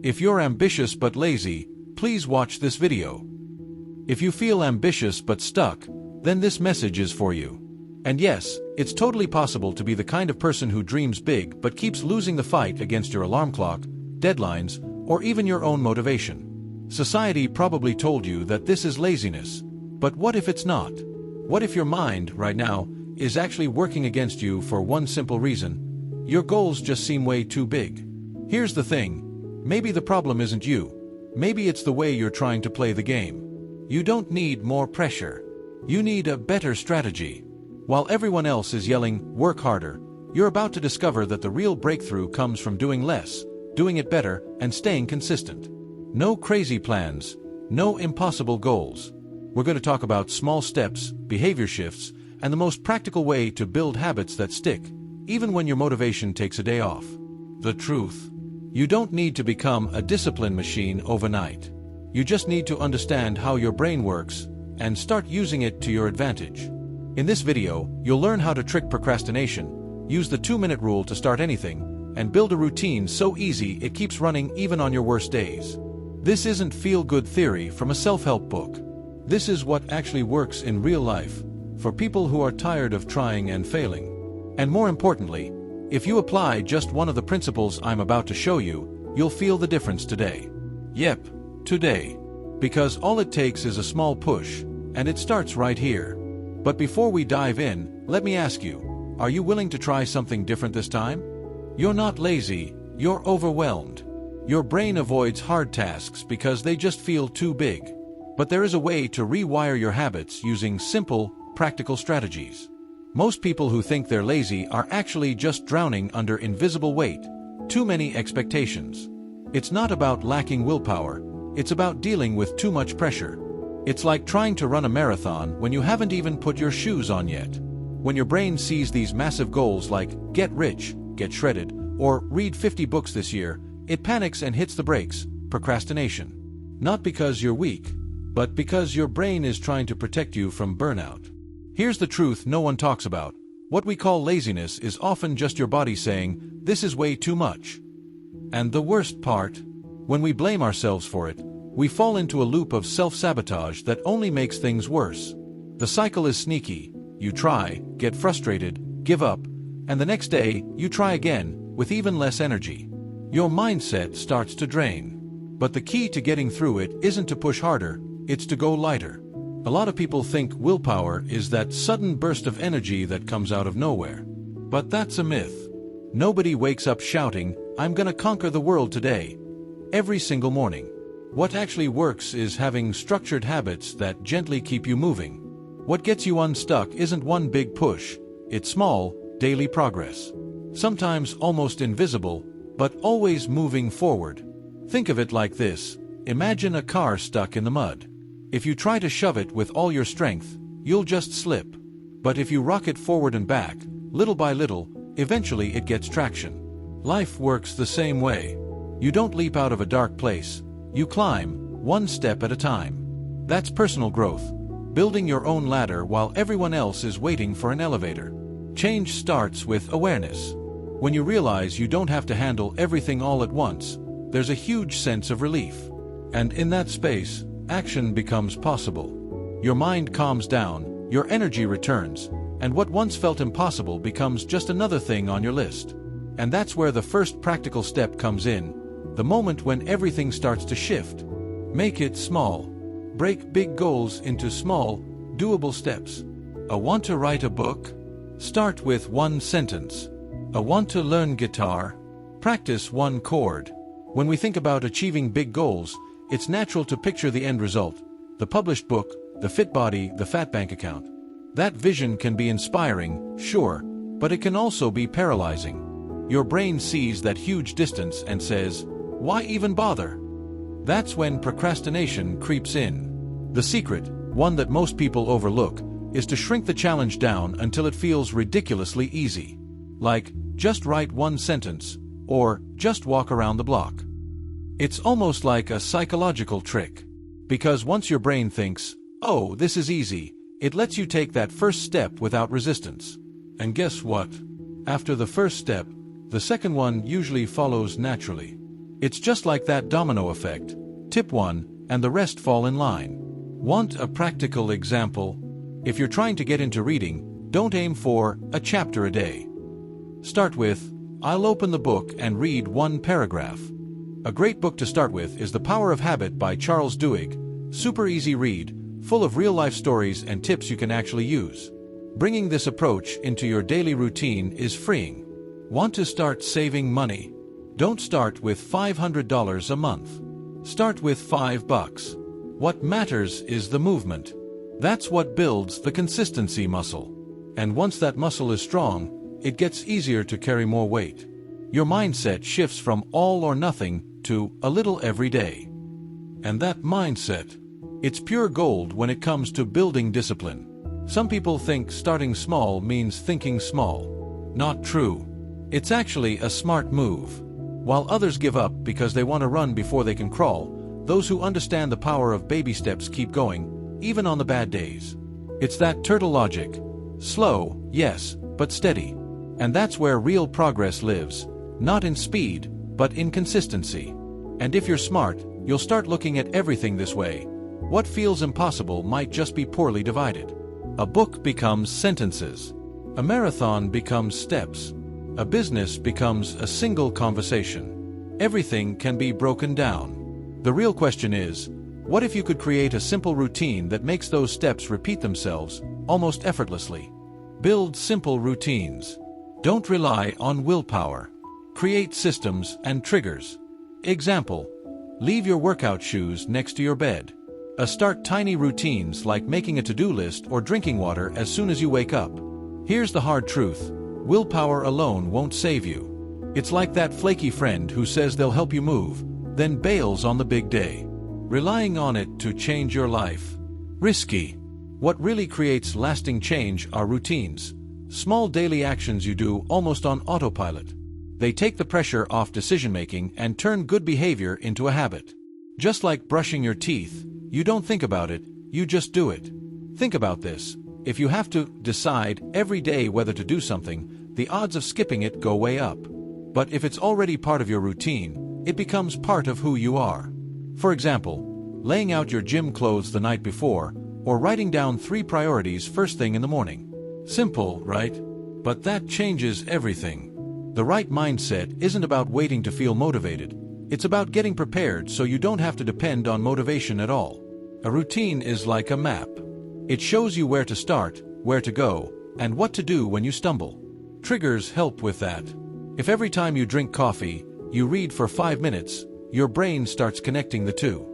If you're ambitious but lazy, please watch this video. If you feel ambitious but stuck, then this message is for you. And yes, it's totally possible to be the kind of person who dreams big but keeps losing the fight against your alarm clock, deadlines, or even your own motivation. Society probably told you that this is laziness, but what if it's not? What if your mind, right now, is actually working against you for one simple reason? Your goals just seem way too big. Here's the thing, maybe the problem isn't you. Maybe it's the way you're trying to play the game. You don't need more pressure. You need a better strategy. While everyone else is yelling, work harder, you're about to discover that the real breakthrough comes from doing less, doing it better, and staying consistent. No crazy plans, no impossible goals. We're going to talk about small steps, behavior shifts, and the most practical way to build habits that stick, even when your motivation takes a day off. The truth. You don't need to become a discipline machine overnight. You just need to understand how your brain works and start using it to your advantage. In this video, you'll learn how to trick procrastination, use the 2-minute rule to start anything, and build a routine so easy it keeps running even on your worst days. This isn't feel-good theory from a self-help book. This is what actually works in real life, for people who are tired of trying and failing. And more importantly, if you apply just one of the principles I'm about to show you, you'll feel the difference today. Yep, today. Because all it takes is a small push, and it starts right here. But before we dive in, let me ask you, are you willing to try something different this time? You're not lazy, you're overwhelmed. Your brain avoids hard tasks because they just feel too big. But there is a way to rewire your habits using simple, practical strategies. Most people who think they're lazy are actually just drowning under invisible weight, too many expectations. It's not about lacking willpower, it's about dealing with too much pressure. It's like trying to run a marathon when you haven't even put your shoes on yet. When your brain sees these massive goals like get rich, get shredded, or read 50 books this year, it panics and hits the brakes, procrastination. Not because you're weak, but because your brain is trying to protect you from burnout. Here's the truth no one talks about. What we call laziness is often just your body saying, this is way too much. And the worst part? When we blame ourselves for it, we fall into a loop of self-sabotage that only makes things worse. The cycle is sneaky. You try, get frustrated, give up, and the next day, you try again, with even less energy. Your mindset starts to drain. But the key to getting through it isn't to push harder, it's to go lighter. A lot of people think willpower is that sudden burst of energy that comes out of nowhere. But that's a myth. Nobody wakes up shouting, I'm gonna conquer the world today, every single morning. What actually works is having structured habits that gently keep you moving. What gets you unstuck isn't one big push, it's small, daily progress. Sometimes almost invisible, but always moving forward. Think of it like this. Imagine a car stuck in the mud. If you try to shove it with all your strength, you'll just slip. But if you rock it forward and back, little by little, eventually it gets traction. Life works the same way. You don't leap out of a dark place. You climb, one step at a time. That's personal growth. Building your own ladder while everyone else is waiting for an elevator. Change starts with awareness. When you realize you don't have to handle everything all at once, there's a huge sense of relief. And in that space, action becomes possible. Your mind calms down, your energy returns, and what once felt impossible becomes just another thing on your list. And that's where the first practical step comes in, the moment when everything starts to shift. Make it small. Break big goals into small, doable steps. I want to write a book? Start with one sentence. I want to learn guitar? Practice one chord. When we think about achieving big goals, it's natural to picture the end result, the published book, the fit body, the fat bank account. That vision can be inspiring, sure, but it can also be paralyzing. Your brain sees that huge distance and says, why even bother? That's when procrastination creeps in. The secret, one that most people overlook, is to shrink the challenge down until it feels ridiculously easy. Like, just write one sentence, or just walk around the block. It's almost like a psychological trick. Because once your brain thinks, oh, this is easy, it lets you take that first step without resistance. And guess what? After the first step, the second one usually follows naturally. It's just like that domino effect. Tip 1, and the rest fall in line. Want a practical example? If you're trying to get into reading, don't aim for a chapter a day. Start with, I'll open the book and read one paragraph. A great book to start with is The Power of Habit by Charles Duhigg. Super easy read, full of real-life stories and tips you can actually use. Bringing this approach into your daily routine is freeing. Want to start saving money? Don't start with $500 a month. Start with $5. What matters is the movement. That's what builds the consistency muscle. And once that muscle is strong, it gets easier to carry more weight. Your mindset shifts from all or nothing to a little every day. And that mindset, it's pure gold when it comes to building discipline. Some people think starting small means thinking small. Not true. It's actually a smart move. While others give up because they want to run before they can crawl, those who understand the power of baby steps keep going, even on the bad days. It's that turtle logic. Slow, yes, but steady. And that's where real progress lives, not in speed, but in consistency. And if you're smart, you'll start looking at everything this way. What feels impossible might just be poorly divided. A book becomes sentences. A marathon becomes steps. A business becomes a single conversation. Everything can be broken down. The real question is, what if you could create a simple routine that makes those steps repeat themselves, almost effortlessly? Build simple routines. Don't rely on willpower. Create systems and triggers. Example: leave your workout shoes next to your bed. Start tiny routines like making a to-do list or drinking water as soon as you wake up. Here's the hard truth. Willpower alone won't save you. It's like that flaky friend who says they'll help you move, then bails on the big day. Relying on it to change your life. Risky. What really creates lasting change are routines. Small daily actions you do almost on autopilot. They take the pressure off decision-making and turn good behavior into a habit. Just like brushing your teeth, you don't think about it, you just do it. Think about this. If you have to decide every day whether to do something, the odds of skipping it go way up. But if it's already part of your routine, it becomes part of who you are. For example, laying out your gym clothes the night before, or writing down 3 priorities first thing in the morning. Simple, right? But that changes everything. The right mindset isn't about waiting to feel motivated. It's about getting prepared so you don't have to depend on motivation at all. A routine is like a map. It shows you where to start, where to go, and what to do when you stumble. Triggers help with that. If every time you drink coffee, you read for 5 minutes, your brain starts connecting the two.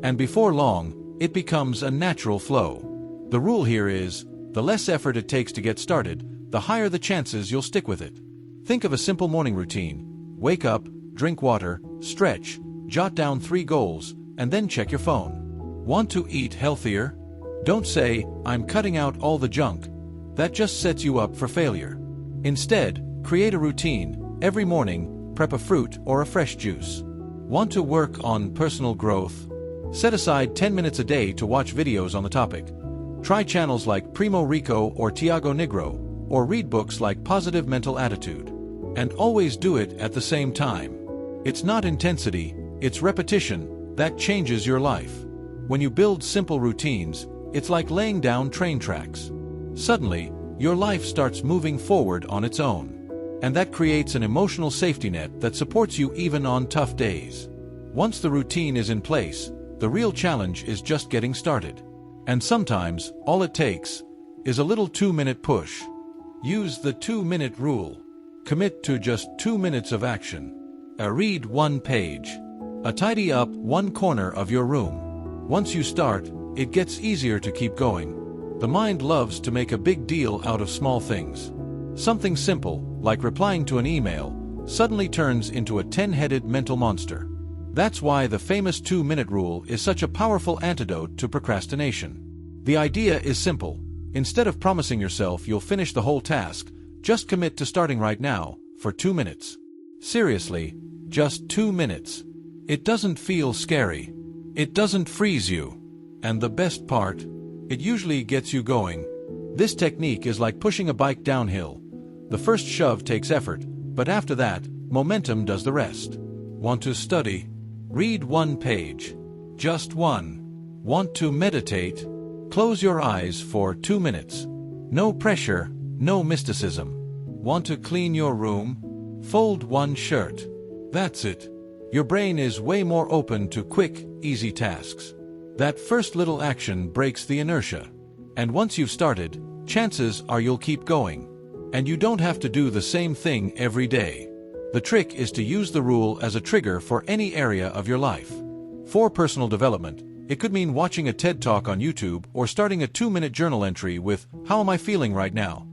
And before long, it becomes a natural flow. The rule here is, the less effort it takes to get started, the higher the chances you'll stick with it. Think of a simple morning routine. Wake up, drink water, stretch, jot down 3 goals, and then check your phone. Want to eat healthier? Don't say, I'm cutting out all the junk. That just sets you up for failure. Instead, create a routine. Every morning, prep a fruit or a fresh juice. Want to work on personal growth? Set aside 10 minutes a day to watch videos on the topic. Try channels like Primo Rico or Tiago Negro, or read books like Positive Mental Attitude. And always do it at the same time. It's not intensity, it's repetition that changes your life. When you build simple routines, it's like laying down train tracks. Suddenly, your life starts moving forward on its own. And that creates an emotional safety net that supports you even on tough days. Once the routine is in place, the real challenge is just getting started. And sometimes, all it takes is a little 2-minute push. Use the 2-minute rule. Commit to just 2 minutes of action. Read 1 page. Tidy up 1 corner of your room. Once you start, it gets easier to keep going. The mind loves to make a big deal out of small things. Something simple, like replying to an email, suddenly turns into a 10-headed mental monster. That's why the famous 2-minute rule is such a powerful antidote to procrastination. The idea is simple. Instead of promising yourself you'll finish the whole task, just commit to starting right now, for 2 minutes. Seriously, just 2 minutes. It doesn't feel scary. It doesn't freeze you. And the best part, it usually gets you going. This technique is like pushing a bike downhill. The first shove takes effort, but after that, momentum does the rest. Want to study? Read one page. Just one. Want to meditate? Close your eyes for 2 minutes. No pressure, no mysticism. Want to clean your room? Fold one shirt. That's it. Your brain is way more open to quick, easy tasks. That first little action breaks the inertia. And once you've started, chances are you'll keep going. And you don't have to do the same thing every day. The trick is to use the rule as a trigger for any area of your life. For personal development, it could mean watching a TED Talk on YouTube or starting a 2-minute journal entry with, "How am I feeling right now?"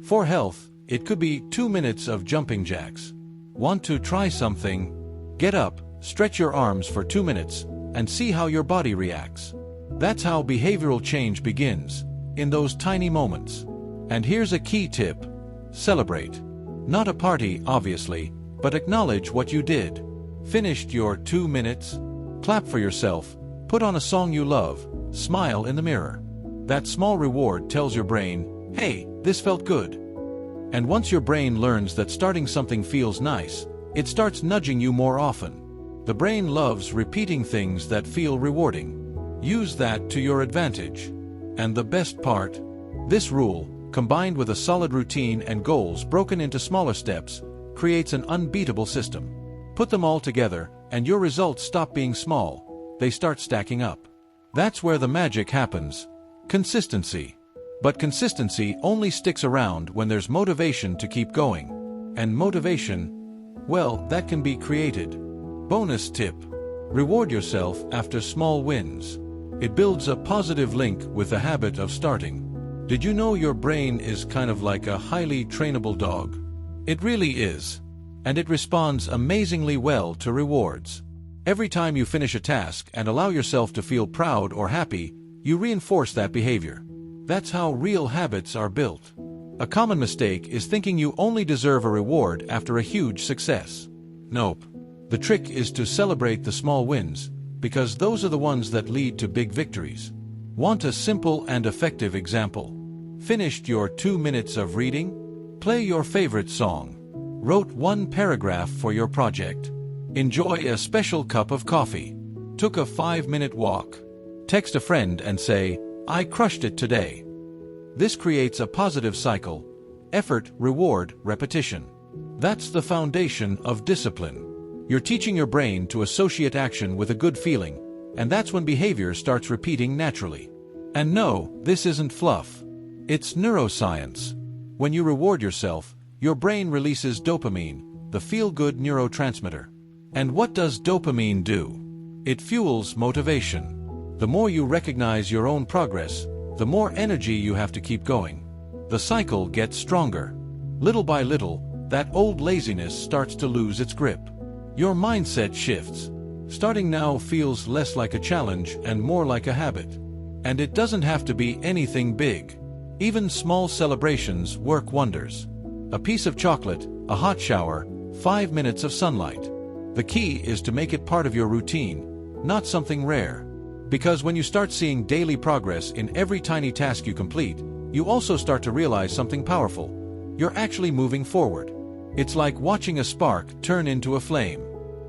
For health, it could be 2 minutes of jumping jacks. Want to try something? Get up, stretch your arms for 2 minutes, and see how your body reacts. That's how behavioral change begins, in those tiny moments. And here's a key tip. Celebrate. Not a party, obviously, but acknowledge what you did. Finished your 2 minutes? Clap for yourself, put on a song you love, smile in the mirror. That small reward tells your brain, "Hey, this felt good." And once your brain learns that starting something feels nice, it starts nudging you more often. The brain loves repeating things that feel rewarding. Use that to your advantage. And the best part? This rule, combined with a solid routine and goals broken into smaller steps, creates an unbeatable system. Put them all together, and your results stop being small. They start stacking up. That's where the magic happens. Consistency. But consistency only sticks around when there's motivation to keep going. And motivation, well, that can be created. Bonus tip. Reward yourself after small wins. It builds a positive link with the habit of starting. Did you know your brain is kind of like a highly trainable dog? It really is. And it responds amazingly well to rewards. Every time you finish a task and allow yourself to feel proud or happy, you reinforce that behavior. That's how real habits are built. A common mistake is thinking you only deserve a reward after a huge success. Nope. The trick is to celebrate the small wins, because those are the ones that lead to big victories. Want a simple and effective example? Finished your 2 minutes of reading? Play your favorite song. Wrote one paragraph for your project. Enjoy a special cup of coffee. Took a 5-minute walk. Text a friend and say, "I crushed it today." This creates a positive cycle. Effort, reward, repetition. That's the foundation of discipline. You're teaching your brain to associate action with a good feeling, and that's when behavior starts repeating naturally. And no, this isn't fluff. It's neuroscience. When you reward yourself, your brain releases dopamine, the feel-good neurotransmitter. And what does dopamine do? It fuels motivation. The more you recognize your own progress, the more energy you have to keep going. The cycle gets stronger. Little by little, that old laziness starts to lose its grip. Your mindset shifts. Starting now feels less like a challenge and more like a habit. And it doesn't have to be anything big. Even small celebrations work wonders. A piece of chocolate, a hot shower, 5 minutes of sunlight. The key is to make it part of your routine, not something rare. Because when you start seeing daily progress in every tiny task you complete, you also start to realize something powerful. You're actually moving forward. It's like watching a spark turn into a flame.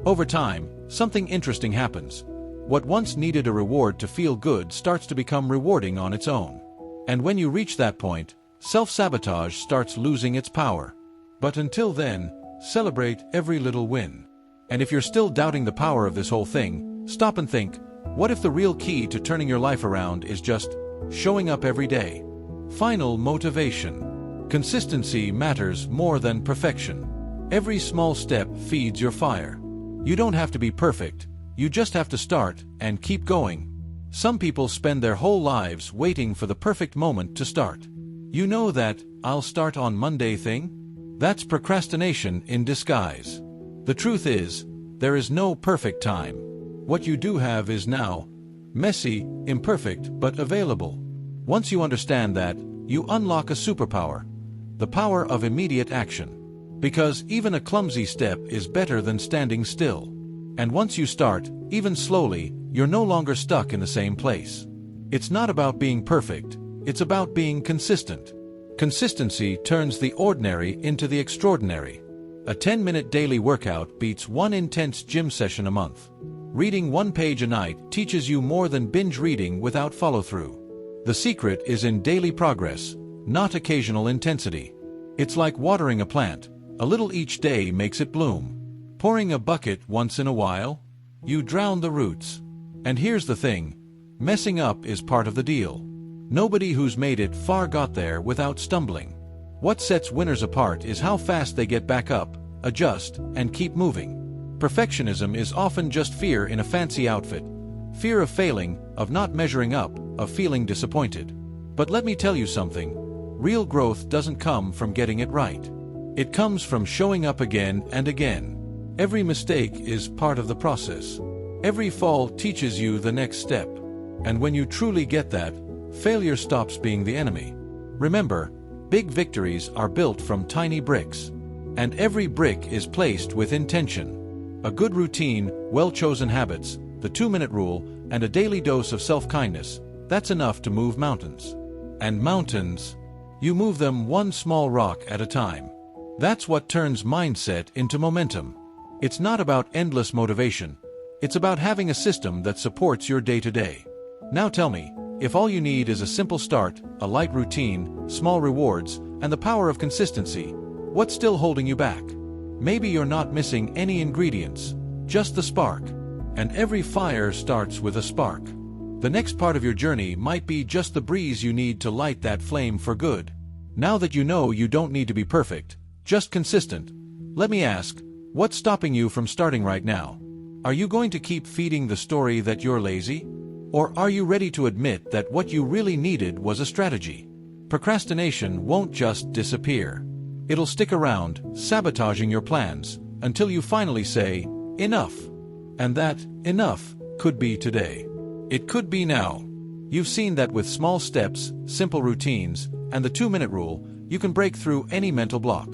Over time, something interesting happens. What once needed a reward to feel good starts to become rewarding on its own. And when you reach that point, self-sabotage starts losing its power. But until then, celebrate every little win. And if you're still doubting the power of this whole thing, stop and think, what if the real key to turning your life around is just showing up every day? Final motivation. Consistency matters more than perfection. Every small step feeds your fire. You don't have to be perfect, you just have to start and keep going. Some people spend their whole lives waiting for the perfect moment to start. You know that "I'll start on Monday" thing? That's procrastination in disguise. The truth is, there is no perfect time. What you do have is now. Messy, imperfect, but available. Once you understand that, you unlock a superpower. The power of immediate action. Because even a clumsy step is better than standing still. And once you start, even slowly, you're no longer stuck in the same place. It's not about being perfect, it's about being consistent. Consistency turns the ordinary into the extraordinary. A 10-minute daily workout beats one intense gym session a month. Reading one page a night teaches you more than binge reading without follow-through. The secret is in daily progress, not occasional intensity. It's like watering a plant. A little each day makes it bloom. Pouring a bucket once in a while, you drown the roots. And here's the thing, messing up is part of the deal. Nobody who's made it far got there without stumbling. What sets winners apart is how fast they get back up, adjust, and keep moving. Perfectionism is often just fear in a fancy outfit. Fear of failing, of not measuring up, of feeling disappointed. But let me tell you something, real growth doesn't come from getting it right. It comes from showing up again and again. Every mistake is part of the process. Every fall teaches you the next step. And when you truly get that, failure stops being the enemy. Remember, big victories are built from tiny bricks. And every brick is placed with intention. A good routine, well-chosen habits, the 2-minute rule, and a daily dose of self-kindness, that's enough to move mountains. And mountains, you move them one small rock at a time. That's what turns mindset into momentum. It's not about endless motivation. It's about having a system that supports your day-to-day. Now tell me, if all you need is a simple start, a light routine, small rewards, and the power of consistency, what's still holding you back? Maybe you're not missing any ingredients, just the spark. And every fire starts with a spark. The next part of your journey might be just the breeze you need to light that flame for good. Now that you know you don't need to be perfect, just consistent, let me ask, what's stopping you from starting right now? Are you going to keep feeding the story that you're lazy? Or are you ready to admit that what you really needed was a strategy? Procrastination won't just disappear. It'll stick around, sabotaging your plans, until you finally say, enough. And that enough could be today. It could be now. You've seen that with small steps, simple routines, and the 2-minute rule, you can break through any mental block.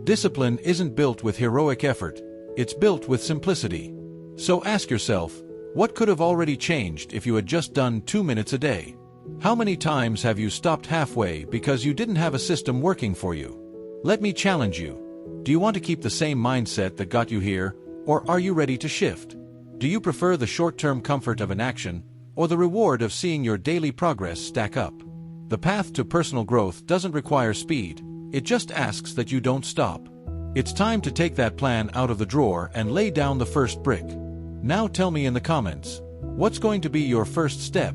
Discipline isn't built with heroic effort, it's built with simplicity. So ask yourself, what could have already changed if you had just done 2 minutes a day? How many times have you stopped halfway because you didn't have a system working for you? Let me challenge you. Do you want to keep the same mindset that got you here, or are you ready to shift? Do you prefer the short-term comfort of inaction, or the reward of seeing your daily progress stack up? The path to personal growth doesn't require speed, it just asks that you don't stop. It's time to take that plan out of the drawer and lay down the first brick. Now tell me in the comments, what's going to be your first step?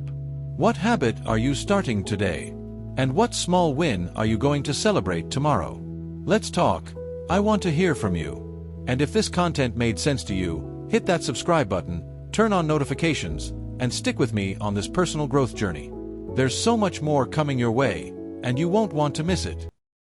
What habit are you starting today? And what small win are you going to celebrate tomorrow? Let's talk. I want to hear from you. And if this content made sense to you, hit that subscribe button, turn on notifications, and stick with me on this personal growth journey. There's so much more coming your way, and you won't want to miss it.